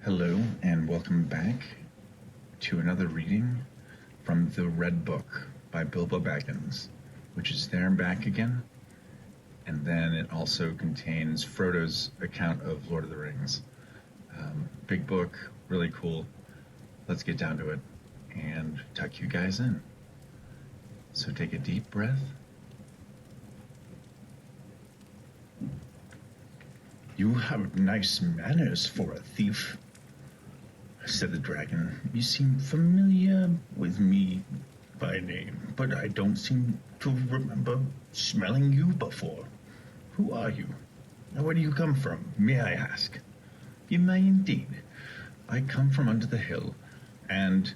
Hello, and welcome back to another reading from the Red Book by Bilbo Baggins, which is there and back again. And then it also contains Frodo's account of Lord of the Rings. Big book, really cool. Let's get down to it and tuck you guys in. So take a deep breath. "You have nice manners for a thief," said the dragon. "You seem familiar with me by name, but I don't seem to remember smelling you before. Who are you? And where do you come from, may I ask?" "You may indeed. I come from under the hill, and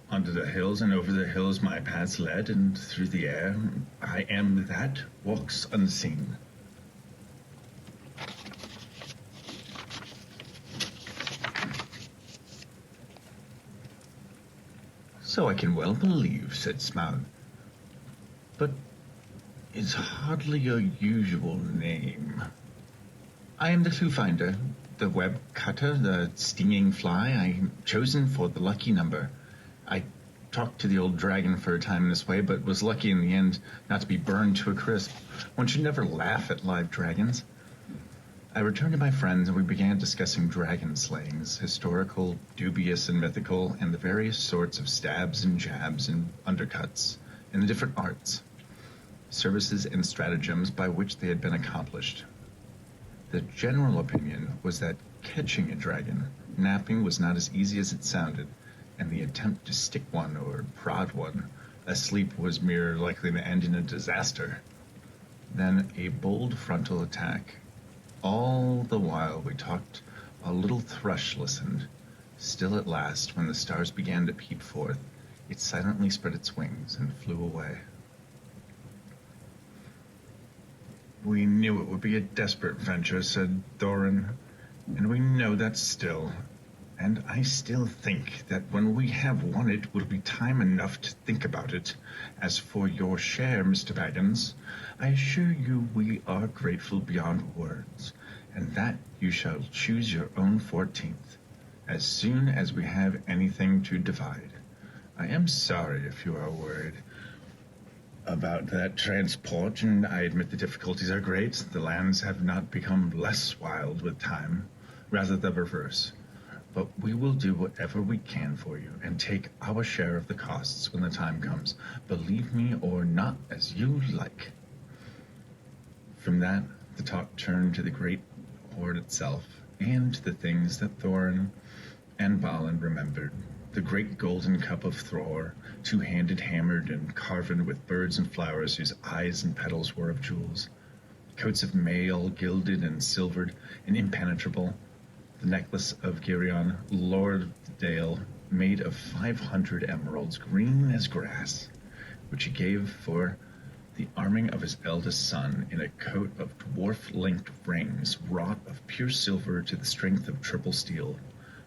under the hills and over the hills my paths led, and through the air I am that walks unseen." "So I can well believe," said Smaug. "But it's hardly your usual name." "I am the clue finder, the web cutter, the stinging fly. I'm chosen for the lucky number. I talked to the old dragon for a time this way, but was lucky in the end not to be burned to a crisp. One should never laugh at live dragons." I returned to my friends, and we began discussing dragon slayings, historical, dubious, and mythical, and the various sorts of stabs and jabs and undercuts, and the different arts, services, and stratagems by which they had been accomplished. The general opinion was that catching a dragon, napping, was not as easy as it sounded, and the attempt to stick one or prod one asleep was mere likely to end in a disaster. Then a bold frontal attack. All the while we talked, a little thrush listened. Still at last, when the stars began to peep forth, it silently spread its wings and flew away. "We knew it would be a desperate venture," said Thorin, "and we know that still. And I still think that when we have won it will be time enough to think about it. As for your share, Mr. Baggins, I assure you we are grateful beyond words, and that you shall choose your own 14th, as soon as we have anything to divide. I am sorry if you are worried about that transport, and I admit the difficulties are great. The lands have not become less wild with time, rather the reverse. But we will do whatever we can for you, and take our share of the costs when the time comes. Believe me or not, as you like." From that, the talk turned to the great hoard itself, and to the things that Thorin and Balin remembered. The great golden cup of Thror, two-handed, hammered, and carven with birds and flowers whose eyes and petals were of jewels. Coats of mail, gilded and silvered and impenetrable. The necklace of Girion, Lord of the Dale, made of 500 emeralds, green as grass, which he gave for the arming of his eldest son, in a coat of dwarf-linked rings, wrought of pure silver to the strength of triple steel.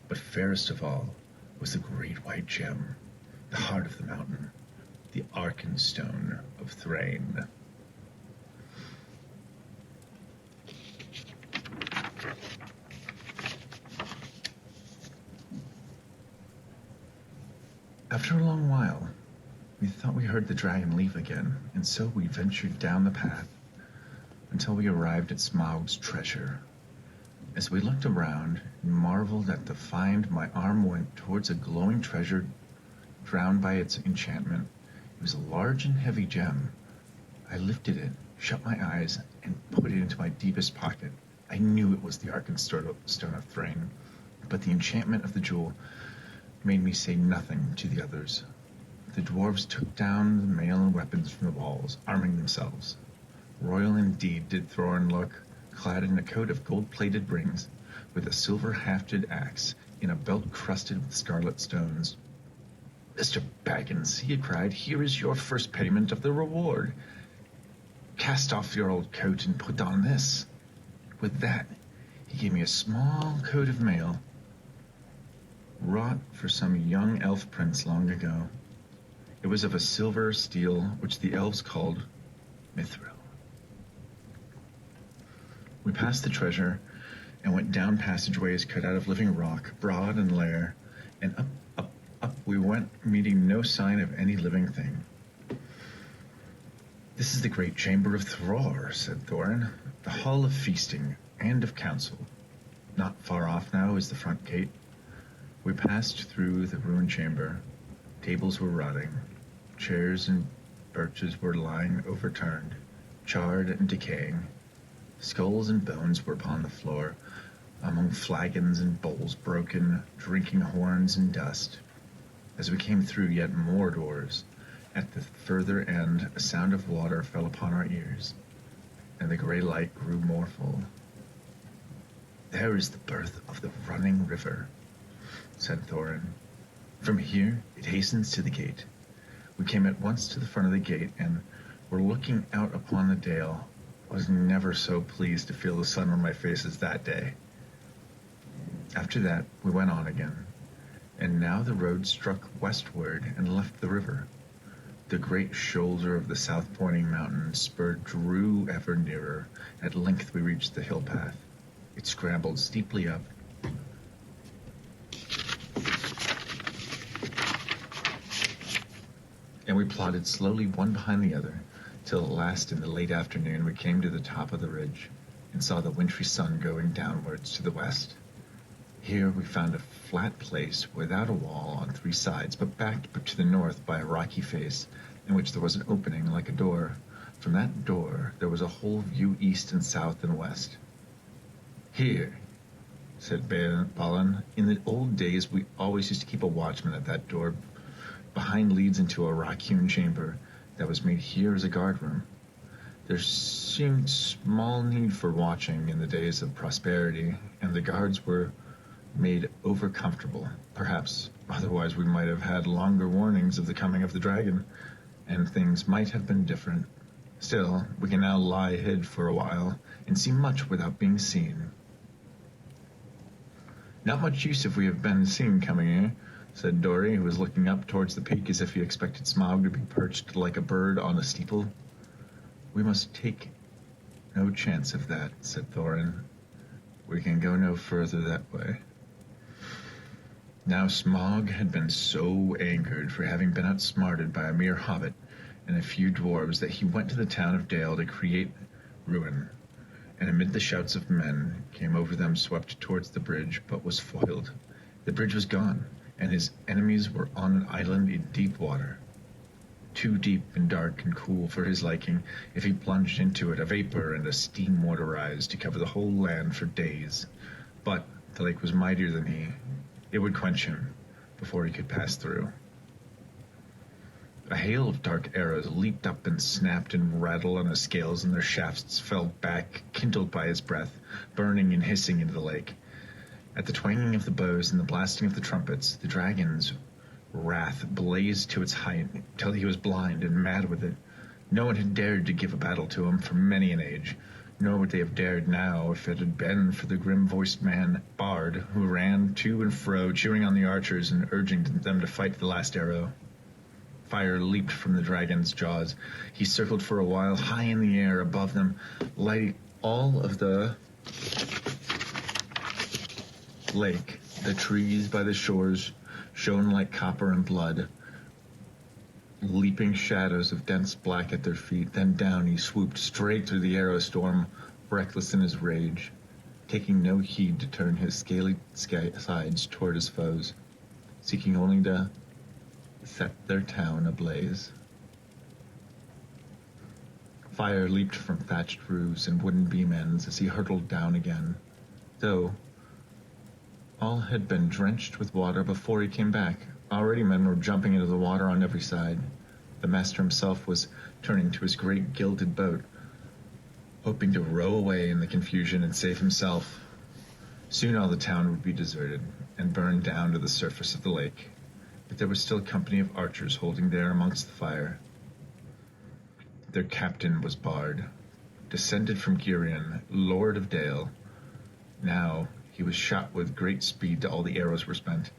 But fairest of all was the great white gem, the heart of the mountain, the Arkenstone of Thrain. After a long while, we thought we heard the dragon leave again, and so we ventured down the path until we arrived at Smaug's treasure. As we looked around and marveled at the find, my arm went towards a glowing treasure drowned by its enchantment. It was a large and heavy gem. I lifted it, shut my eyes, and put it into my deepest pocket. I knew it was the Arkenstone of Thrain, but the enchantment of the jewel made me say nothing to the others. The dwarves took down the mail and weapons from the walls, arming themselves. Royal indeed did Thorin look, clad in a coat of gold-plated rings, with a silver-hafted axe in a belt crusted with scarlet stones. "Mr. Baggins," he had cried, "here is your first payment of the reward. Cast off your old coat and put on this." With that, he gave me a small coat of mail, wrought for some young elf prince long ago. It was of a silver steel which the elves called mithril. We passed the treasure and went down passageways cut out of living rock, broad and lair, and up we went, meeting no sign of any living thing. "This is the great chamber of Thror," said Thorin, "the hall of feasting and of council. Not far off now is the front gate." We passed through the ruined chamber. Tables were rotting. Chairs and birches were lying overturned, charred and decaying. Skulls and bones were upon the floor, among flagons and bowls broken, drinking horns and dust. As we came through yet more doors, at the further end a sound of water fell upon our ears, and the grey light grew more full. "There is the birth of the running river," said Thorin. "From here it hastens to the gate." We came at once to the front of the gate, and were looking out upon the dale. I was never so pleased to feel the sun on my face as that day. After that we went on again, and now the road struck westward and left the river. The great shoulder of the south-pointing mountain spur drew ever nearer. At length we reached the hill path. It scrambled steeply up, and we plodded slowly one behind the other, till at last in the late afternoon we came to the top of the ridge, and saw the wintry sun going downwards to the west. Here we found a flat place without a wall on three sides, but backed to the north by a rocky face, in which there was an opening like a door. From that door there was a whole view east and south and west. "Here," said Balin, "in the old days we always used to keep a watchman at that door. Behind leads into a rock-hewn chamber that was made here as a guard-room. There seemed small need for watching in the days of prosperity, and the guards were made over-comfortable. Perhaps otherwise we might have had longer warnings of the coming of the dragon, and things might have been different. Still, we can now lie hid for a while, and see much without being seen." "Not much use if we have been seen coming here," said Dori, who was looking up towards the peak as if he expected Smaug to be perched like a bird on a steeple. "We must take no chance of that," said Thorin. "We can go no further that way." Now Smaug had been so angered for having been outsmarted by a mere hobbit and a few dwarves that he went to the town of Dale to create ruin, and amid the shouts of men came over them, swept towards the bridge, but was foiled. The bridge was gone, and his enemies were on an island in deep water. Too deep and dark and cool for his liking. If he plunged into it, a vapor and a steam would arise to cover the whole land for days. But the lake was mightier than he. It would quench him before he could pass through. A hail of dark arrows leaped up and snapped and rattled on his scales, and their shafts fell back, kindled by his breath, burning and hissing into the lake. At the twanging of the bows and the blasting of the trumpets, the dragon's wrath blazed to its height, till he was blind and mad with it. No one had dared to give a battle to him for many an age, nor would they have dared now if it had been for the grim-voiced man, Bard, who ran to and fro, cheering on the archers and urging them to fight the last arrow. Fire leaped from the dragon's jaws. He circled for a while high in the air above them, lighting all of the lake. The trees by the shores shone like copper and blood, leaping shadows of dense black at their feet. Then down he swooped straight through the arrow storm, reckless in his rage, taking no heed to turn his scaly sides toward his foes, seeking only to set their town ablaze. Fire leaped from thatched roofs and wooden beam ends as he hurtled down again, though all had been drenched with water before he came back. Already men were jumping into the water on every side. The master himself was turning to his great gilded boat, hoping to row away in the confusion and save himself. Soon all the town would be deserted and burned down to the surface of the lake, but there was still a company of archers holding there amongst the fire. Their captain was Bard, descended from Girion, Lord of Dale. Now he was shot with great speed till all the arrows were spent.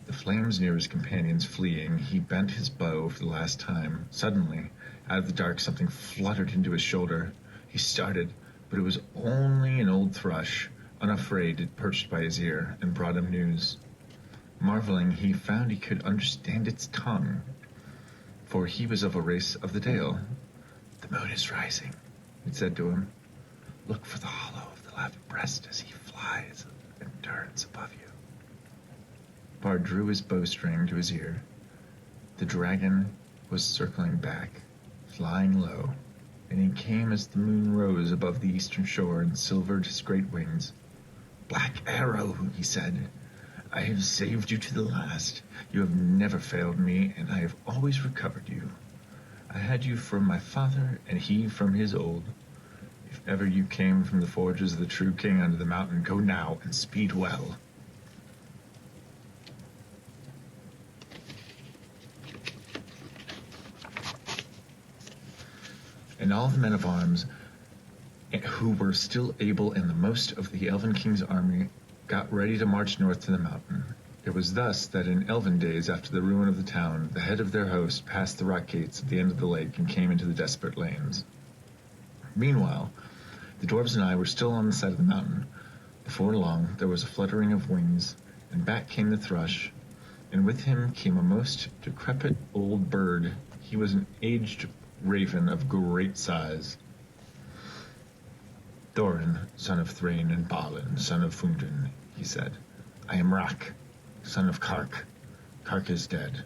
The flames near his companions fleeing, he bent his bow for the last time. Suddenly, out of the dark, something fluttered into his shoulder. He started, but it was only an old thrush, Unafraid, it perched by his ear and brought him news. Marveling, he found he could understand its tongue, for he was of a race of the Dale. "The moon is rising," it said to him. "Look for the hollow of the left breast as he flies and turns above you." Bard drew his bowstring to his ear. The dragon was circling back, flying low, and he came as the moon rose above the eastern shore and silvered his great wings. "Black Arrow," he said, "I have saved you to the last. You have never failed me, and I have always recovered you. I had you from my father, and he from his old. If ever you came from the forges of the true king under the mountain, go now and speed well." And all the men of arms who were still able in the most of the Elven King's army got ready to march north to the mountain. It was thus that in Elven days, after the ruin of the town, the head of their host passed the rock gates at the end of the lake and came into the desperate lanes. Meanwhile, the dwarves and I were still on the side of the mountain. Before long, there was a fluttering of wings, and back came the thrush, and with him came a most decrepit old bird. He was an aged raven of great size. "Thorin, son of Thrain, and Balin, son of Fundin," he said. "I am Rak, son of Kark. Kark is dead,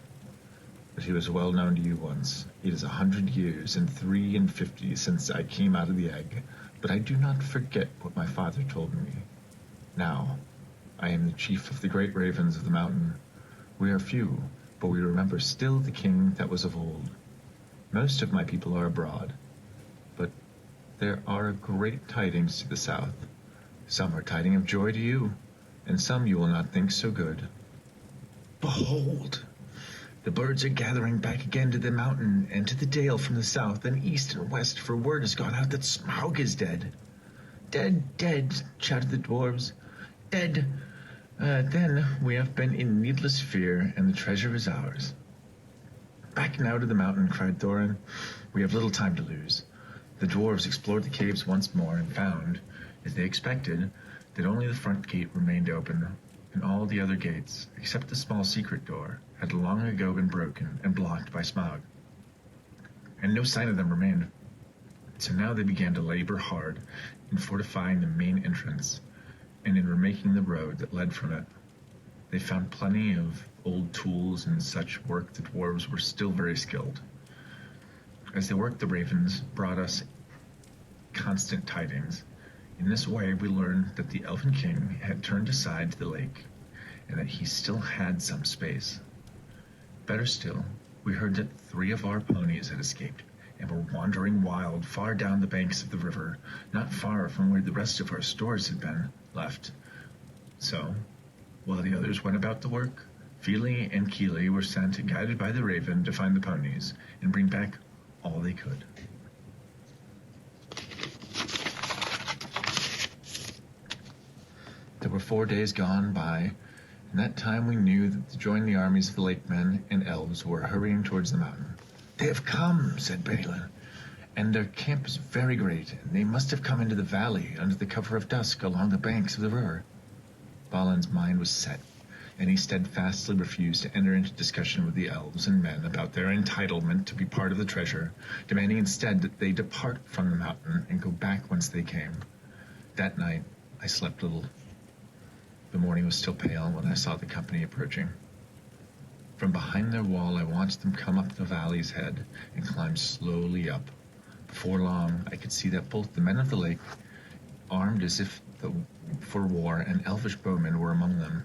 but he was well known to you once. It is 100 years and 53 since I came out of the egg, but I do not forget what my father told me. Now, I am the chief of the great ravens of the mountain. We are few, but we remember still the king that was of old. Most of my people are abroad, but there are great tidings to the south. Some are tidings of joy to you, and some you will not think so good. Behold, the birds are gathering back again to the mountain and to the dale from the south and east and west, for word has gone out that Smaug is dead." "Dead, dead," shouted the dwarves. "Dead. Then we have been in needless fear, and the treasure is ours." "Back now to the mountain," cried Thorin. "We have little time to lose." The dwarves explored the caves once more and found, as they expected, that only the front gate remained open, and all the other gates, except the small secret door, had long ago been broken and blocked by Smaug. And no sign of them remained. So now they began to labor hard in fortifying the main entrance, and in remaking the road that led from it. They found plenty of old tools and such work. The dwarves were still very skilled. As they worked, the ravens brought us constant tidings. In this way, we learned that the Elven King had turned aside to the lake, and that he still had some space. Better still, we heard that 3 of our ponies had escaped, and were wandering wild far down the banks of the river, not far from where the rest of our stores had been left. So, while the others went about the work, Feely and Keely were sent, guided by the raven, to find the ponies and bring back all they could. There were 4 days gone by. In that time we knew that to join the armies of the lake men and elves who were hurrying towards the mountain. "They have come," said Balin, "and their camp is very great, and they must have come into the valley under the cover of dusk along the banks of the river." Balin's mind was set, and he steadfastly refused to enter into discussion with the elves and men about their entitlement to be part of the treasure, demanding instead that they depart from the mountain and go back whence they came. That night I slept little. The morning was still pale when I saw the company approaching. From behind their wall I watched them come up the valley's head and climb slowly up. Before long I could see that both the men of the lake, armed as if for war, and elvish bowmen were among them.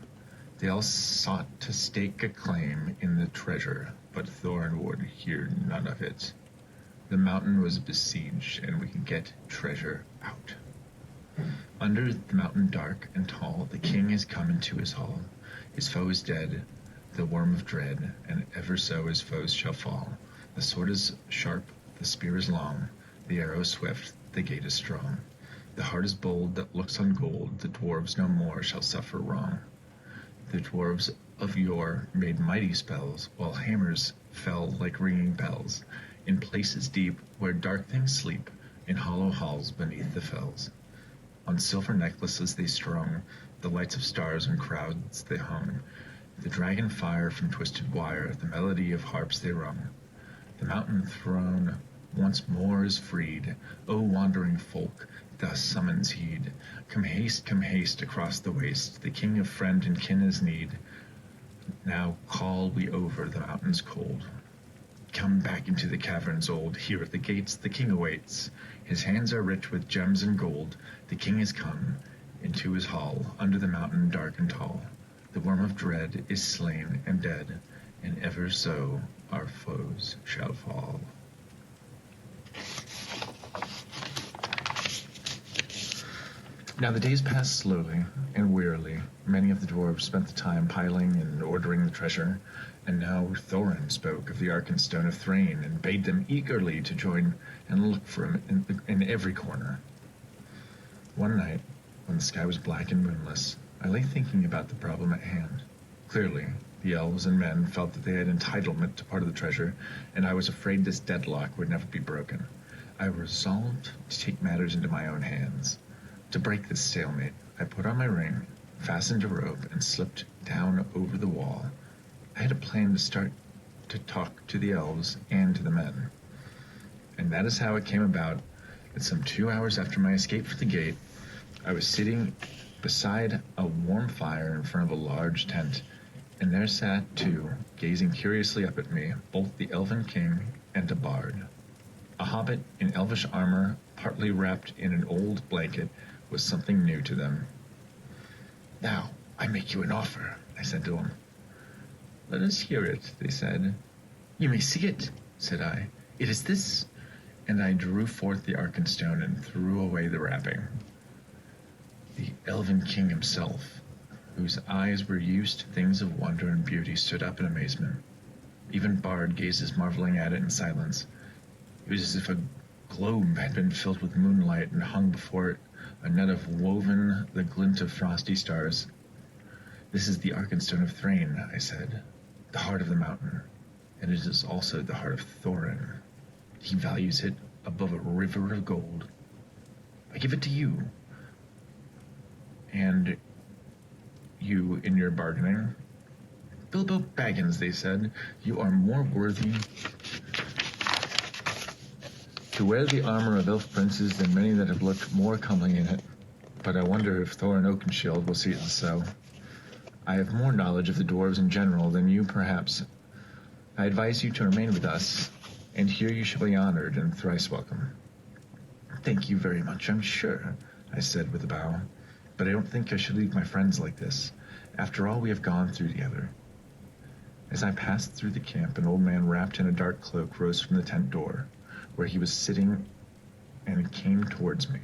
They all sought to stake a claim in the treasure, but Thorin would hear none of it. The mountain was besieged, and we could get treasure out. Under the mountain dark and tall, the king has come into his hall. His foe is dead, the worm of dread, and ever so his foes shall fall. The sword is sharp, the spear is long, the arrow swift, the gate is strong. The heart is bold that looks on gold, the dwarves no more shall suffer wrong. The dwarves of yore made mighty spells, while hammers fell like ringing bells, in places deep where dark things sleep, in hollow halls beneath the fells. On silver necklaces they strung, the lights of stars in crowds they hung. The dragon fire from twisted wire, the melody of harps they rung. The mountain throne once more is freed. O wandering folk, thus summons heed. Come haste across the waste. The king of friend and kin is need. Now call we over the mountains cold. Come back into the caverns old. Here at the gates the king awaits. His hands are rich with gems and gold. The king is come into his hall, under the mountain dark and tall. The worm of dread is slain and dead, and ever so our foes shall fall. Now the days passed slowly and wearily. Many of the dwarves spent the time piling and ordering the treasure, and now Thorin spoke of the Arkenstone of Thrain and bade them eagerly to join and look for him in every corner. One night, when the sky was black and moonless, I lay thinking about the problem at hand. Clearly, the elves and men felt that they had entitlement to part of the treasure, and I was afraid this deadlock would never be broken. I resolved to take matters into my own hands. To break this stalemate, I put on my ring, fastened a rope, and slipped down over the wall. I had a plan to start to talk to the elves and to the men. And that is how it came about that some 2 hours after my escape from the gate, I was sitting beside a warm fire in front of a large tent, and there sat two, gazing curiously up at me, both the elven king and a bard. A hobbit in elvish armor, partly wrapped in an old blanket, was something new to them. "Now, I make you an offer," I said to them. "Let us hear it," they said. "You may see it," said I. "It is this." And I drew forth the Arkenstone and threw away the wrapping. The elven king himself, whose eyes were used to things of wonder and beauty, stood up in amazement. Even Bard gazes marveling at it in silence. It was as if a globe had been filled with moonlight and hung before it a net of woven the glint of frosty stars. "This is the Arkenstone of Thrain," I said, "the heart of the mountain, and it is also the heart of Thorin. He values it above a river of gold. I give it to you. And you in your bargaining?" "Bilbo Baggins," they said, "you are more worthy to wear the armor of elf princes than many that have looked more comely in it. But I wonder if Thorin Oakenshield will see it so. I have more knowledge of the dwarves in general than you, perhaps. I advise you to remain with us, and here you shall be honored and thrice welcome." "Thank you very much, I'm sure," I said with a bow. "But I don't think I should leave my friends like this, after all we have gone through together." As I passed through the camp, an old man wrapped in a dark cloak rose from the tent door, where he was sitting, and came towards me.